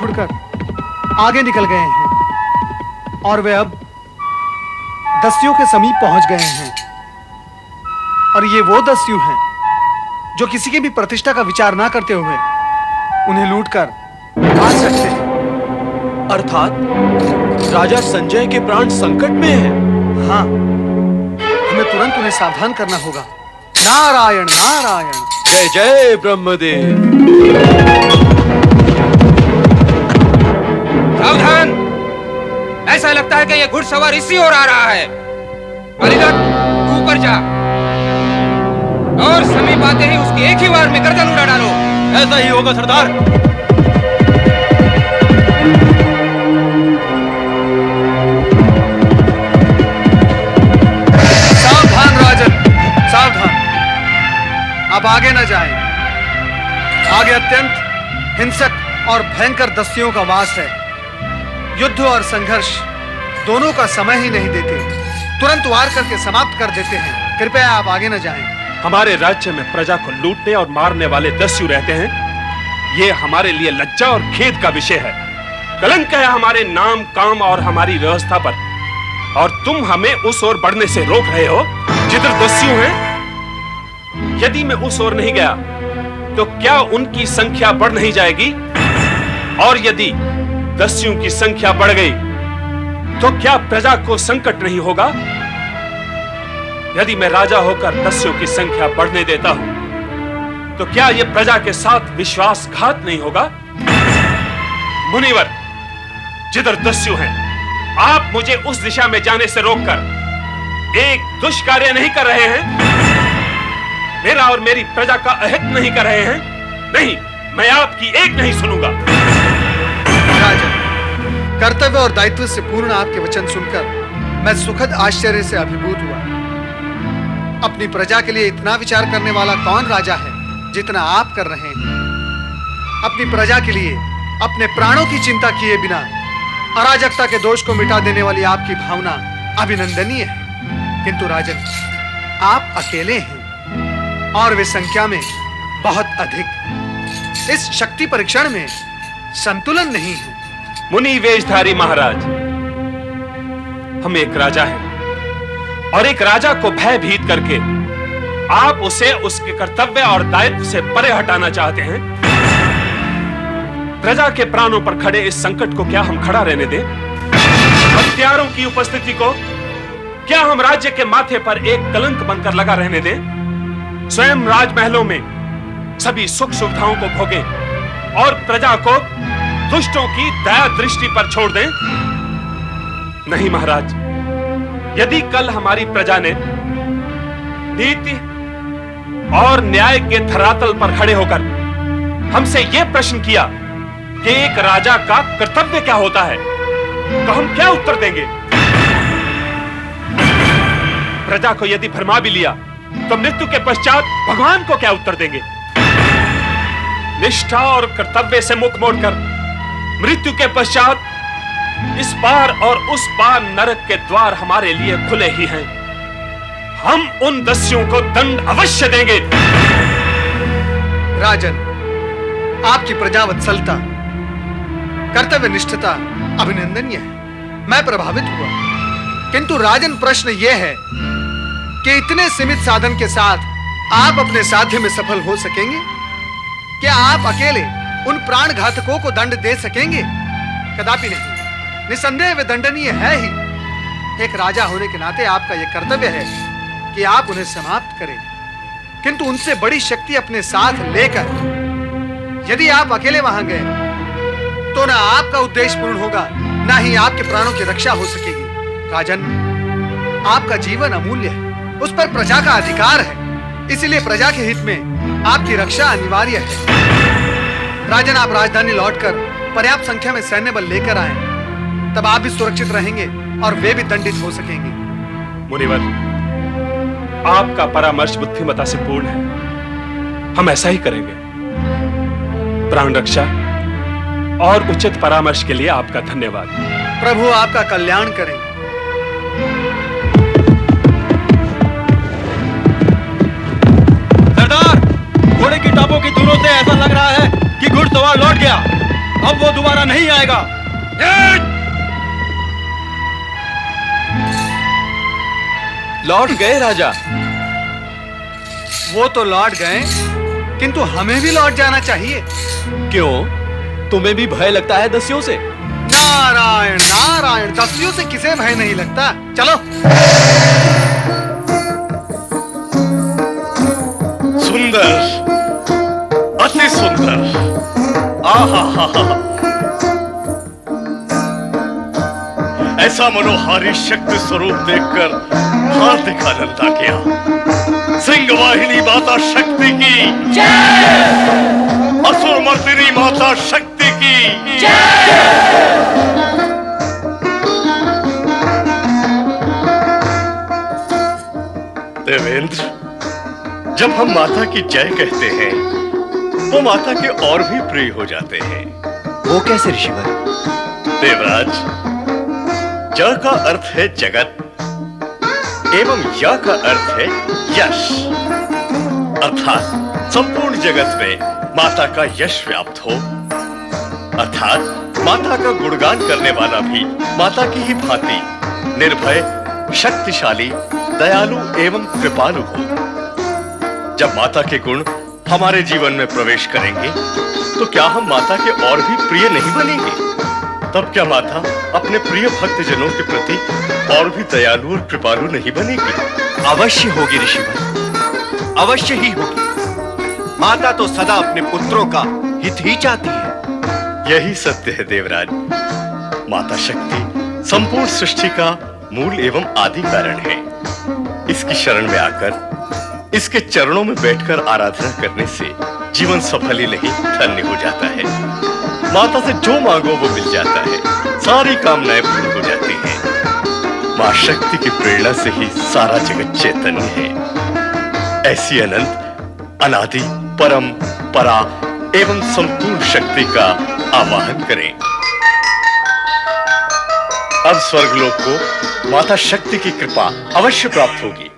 छोड़कर आगे निकल गए हैं और वे अब दस्युओं के समीप पहुंच गए हैं। और ये वो दस्यु हैं जो किसी की भी प्रतिष्ठा का विचार ना करते हुए उन्हें लूटकर भाग सकते हैं। अर्थात राजा संजय के प्राण संकट में हैं। हाँ, हमें तुरंत उन्हें सावधान करना होगा। नारायण नारायण। जय जय ब्रह्मदेव। सावधान! ऐसा लगता है कि यह घुड़सवार इसी ओर आ रहा है। बलिदत्त, तू ऊपर जा और समीप आते ही उसकी एक ही वार में गर्दन उड़ा डालो। ऐसा ही होगा सरदार। सावधान राजन, सावधान। अब आगे न जाएं। आगे अत्यंत हिंसक और भयंकर दस्युओं का वास है। युद्ध और संघर्ष दोनों का समय ही नहीं देते, तुरंत वार करके समाप्त कर देते हैं। कृपया आप आगे न जाएं। हमारे राज्य में प्रजा को लूटने और मारने वाले दस्यु रहते हैं। ये हमारे लिए लज्जा और खेद का विषय है। कलंक है हमारे नाम, काम और हमारी व्यवस्था पर। और तुम हमें उस ओर बढ़ने से रोक रहे हो जिधर दस्यु हैं। यदि मैं उस ओर नहीं गया तो क्या उनकी संख्या बढ़ नहीं जाएगी? और यदि दस्युओं की संख्या बढ़ गई तो क्या प्रजा को संकट नहीं होगा? यदि मैं राजा होकर दस्युओं की संख्या बढ़ने देता हूं तो क्या यह प्रजा के साथ विश्वासघात नहीं होगा? मुनिवर, जिधर दस्यु हैं, आप मुझे उस दिशा में जाने से रोककर एक दुष्कार्य नहीं कर रहे हैं? मेरा और मेरी प्रजा का अहित नहीं कर रहे हैं? नहीं, मैं आपकी एक नहीं सुनूंगा। राजन, कर्तव्य और दायित्व से पूर्ण आपके वचन सुनकर मैं सुखद आश्चर्य से अभिभूत हुआ। अपनी प्रजा के लिए इतना विचार करने वाला कौन राजा है जितना आप कर रहे हैं? अपनी प्रजा के लिए अपने प्राणों की चिंता किए बिना अराजकता के दोष को मिटा देने वाली आपकी भावना अभिनंदनीय है। किंतु राजन, आप अकेले हैं और वे संख्या में बहुत अधिक। इस शक्ति परीक्षण में संतुलन नहीं है। मुनि वेशधारी महाराज, हम एक राजा हैं और एक राजा को भयभीत करके आप उसे उसके कर्तव्य और दायित्व से परे हटाना चाहते हैं। प्रजा के प्राणों पर खड़े इस संकट को क्या हम खड़ा रहने दें? हत्यारों की उपस्थिति को क्या हम राज्य के माथे पर एक कलंक बनकर लगा रहने दें? स्वयं राजमहलों में सभी सुख सुविधाओं को भोगें और प्रजा को दुष्टों की दया दृष्टि पर छोड़ दें? नहीं महाराज, यदि कल हमारी प्रजा ने नीति और न्याय के धरातल पर खड़े होकर हमसे यह प्रश्न किया कि एक राजा का कर्तव्य क्या होता है, तो हम क्या उत्तर देंगे? प्रजा को यदि भरमा भी लिया तो मृत्यु के पश्चात भगवान को क्या उत्तर देंगे? निष्ठा और कर्तव्य से मुख मोड़कर मृत्यु के पश्चात इस पार और उस पार नरक के द्वार हमारे लिए खुले ही हैं। हम उन दस्युओं को दंड अवश्य देंगे। राजन, आपकी प्रजावत्सलता, कर्तव्य निष्ठता अभिनंदनीय है। मैं प्रभावित हुआ। किंतु राजन, प्रश्न यह है कि इतने सीमित साधन के साथ आप अपने साध्य में सफल हो सकेंगे? क्या आप अकेले उन प्राण घातकों को दंड दे सकेंगे? कदापि नहीं। निसंदेह वे दंडनीय है ही। एक राजा होने के नाते आपका यह कर्तव्य है कि आप उन्हें समाप्त करें। किंतु उनसे बड़ी शक्ति अपने साथ लेकर यदि आप अकेले वहां गए तो ना आपका उद्देश्य पूर्ण होगा, ना ही आपके प्राणों की रक्षा हो सकेगी। राजन, आपका जीवन अमूल्य है, उस पर प्रजा का अधिकार है। इसलिए प्रजा के हित में आपकी रक्षा अनिवार्य है। राजन, आप राजधानी लौटकर पर्याप्त संख्या में सैन्य बल लेकर आए, तब आप भी सुरक्षित रहेंगे और वे भी दंडित हो सकेंगे। मुनिवर, आपका परामर्श बुद्धिमता से पूर्ण है। हम ऐसा ही करेंगे। प्राण रक्षा और उचित परामर्श के लिए आपका धन्यवाद। प्रभु आपका कल्याण करें। सरदार, घोड़े की टापों की दूरों से ऐसा लग रहा है कि घुड़सवार लौट गया। अब वो दोबारा नहीं आएगा। लौट गए राजा। वो तो लौट गए, किंतु हमें भी लौट जाना चाहिए। क्यों? तुम्हें भी भय लगता है दस्युओं से? नारायण नारायण, दस्युओं से किसे भय नहीं लगता। चलो। सुंदर, अति सुंदर। आहा हा हा। ऐसा मनोहारी शक्ति स्वरूप देखकर हार्दिक आनंद आ गया। सिंहवाहिनी माता शक्ति की जय। असुर मर्दिनी माता शक्ति की जय। देवेंद्र, जब हम माता की जय कहते हैं तो माता के और भी प्रिय हो जाते हैं। वो कैसे ऋषिवर? देवराज, ज का अर्थ है जगत एवं य का अर्थ है यश, अर्थात संपूर्ण जगत में माता का यश व्याप्त हो, अर्थात माता का गुणगान करने वाला भी माता की ही भांति निर्भय, शक्तिशाली, दयालु एवं कृपालु हो। जब माता के गुण हमारे जीवन में प्रवेश करेंगे तो क्या हम माता के और भी प्रिय नहीं बनेंगे? तब क्या माता अपने प्रिय भक्तजनों के प्रति और भी दयालु और कृपालु नहीं बनेगी? अवश्य होगी ऋषिवर, अवश्य ही होगी। माता तो सदा अपने पुत्रों का हित ही चाहती है। यही सत्य है देवराज। माता शक्ति संपूर्ण सृष्टि का मूल एवं आदि कारण है। इसकी शरण में आकर, इसके चरणों में बैठकर आराधना करने से जीवन सफल ही नहीं धन्य हो जाता है। माता से जो मांगो वो मिल जाता है, सारी कामनाएं पूर्ण हो जाती हैं। मां शक्ति की प्रेरणा से ही सारा जगत चैतन्य है। ऐसी अनंत, अनादि, परम, परा एवं संपूर्ण शक्ति का आवाहन करें। अब स्वर्गलोक को माता शक्ति की कृपा अवश्य प्राप्त होगी।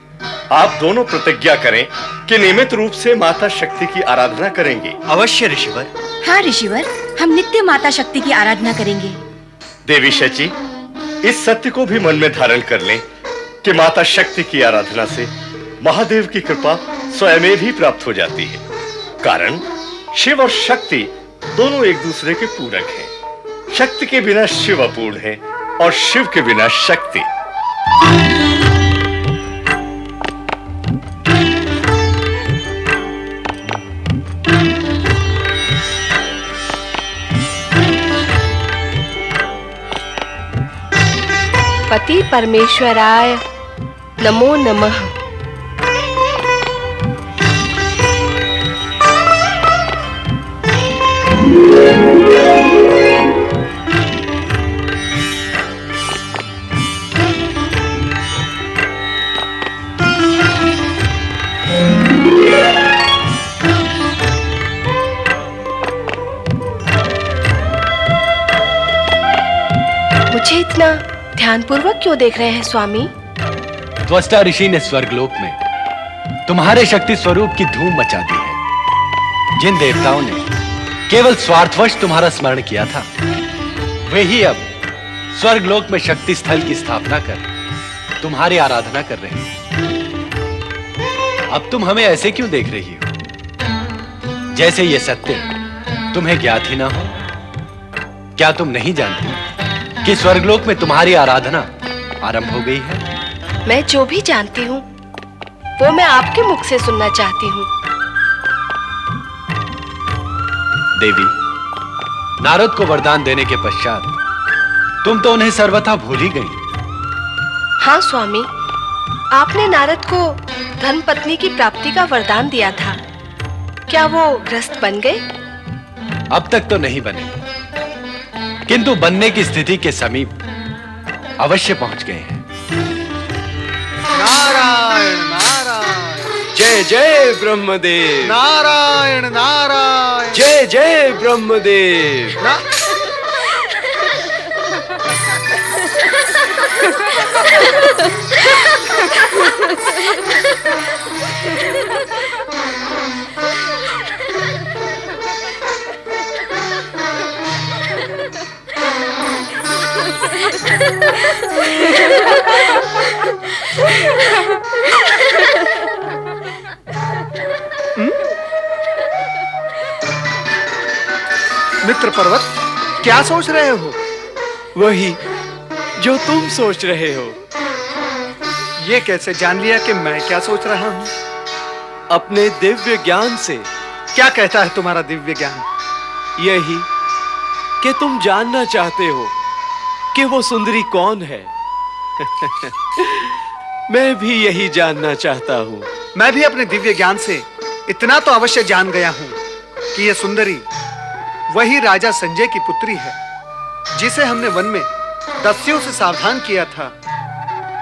आप दोनों प्रतिज्ञा करें कि नियमित रूप से माता शक्ति की आराधना करेंगे। अवश्य ऋषिवर। हाँ ऋषिवर, हम नित्य माता शक्ति की आराधना करेंगे। देवी शची, इस सत्य को भी मन में धारण कर लें कि माता शक्ति की आराधना से महादेव की कृपा स्वयं भी प्राप्त हो जाती है। कारण शिव और शक्ति दोनों एक दूसरे के पूरक हैं। शक्ति के बिना शिव अपूर्ण है और शिव के बिना शक्ति। पति परमेश्वराय नमो नमः। मुझे इतना ध्यानपूर्वक क्यों देख रहे हैं स्वामी? त्वष्टा ऋषि ने स्वर्गलोक में तुम्हारे शक्ति स्वरूप की धूम मचा दी है। जिन देवताओं ने केवल स्वार्थवश तुम्हारा स्मरण किया था, वे ही अब स्वर्गलोक में शक्ति स्थल की स्थापना कर तुम्हारी आराधना कर रहे हैं। अब तुम हमें ऐसे क्यों देख रही हो, जैसे ये सत्य तुम्हें ज्ञात ही ना हो? क्या तुम नहीं जानती कि स्वर्गलोक में तुम्हारी आराधना आरंभ हो गई है? मैं जो भी जानती हूँ वो मैं आपके मुख से सुनना चाहती हूँ। देवी, नारद को वरदान देने के पश्चात तुम तो उन्हें सर्वथा भूल ही गई। हाँ स्वामी, आपने नारद को धन पत्नी की प्राप्ति का वरदान दिया था। क्या वो ग्रस्त बन गए? अब तक तो नहीं बने, किंतु बनने की स्थिति के समीप अवश्य पहुंच गए हैं। नारायण नारायण। जय जय ब्रह्मदेव। नारायण नारायण। जय जय ब्रह्मदेव। ना... क्या सोच रहे हो? वही जो तुम सोच रहे हो। ये कैसे जान लिया कि मैं क्या सोच रहा हूं? अपने दिव्य ज्ञान से। क्या कहता है तुम्हारा दिव्य ज्ञान? यही कि तुम जानना चाहते हो कि वो सुंदरी कौन है। मैं भी यही जानना चाहता हूं। मैं भी अपने दिव्य ज्ञान से इतना तो अवश्य जान गया हूं कि यह सुंदरी वही राजा संजय की पुत्री है, जिसे हमने वन में दस्युओं से सावधान किया था।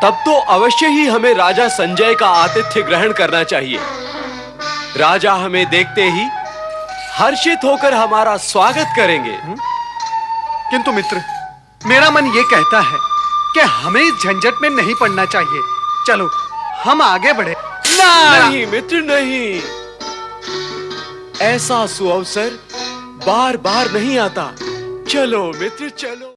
तब तो अवश्य ही हमें राजा संजय का आतिथ्य ग्रहण करना चाहिए। राजा हमें देखते ही हर्षित होकर हमारा स्वागत करेंगे। किंतु मित्र, मेरा मन ये कहता है कि हमें इस झंझट में नहीं पड़ना चाहिए। चलो हम आगे बढ़े। नहीं मित्र, नहीं। ऐसा सुअवसर बार बार नहीं आता। चलो मित्र, चलो।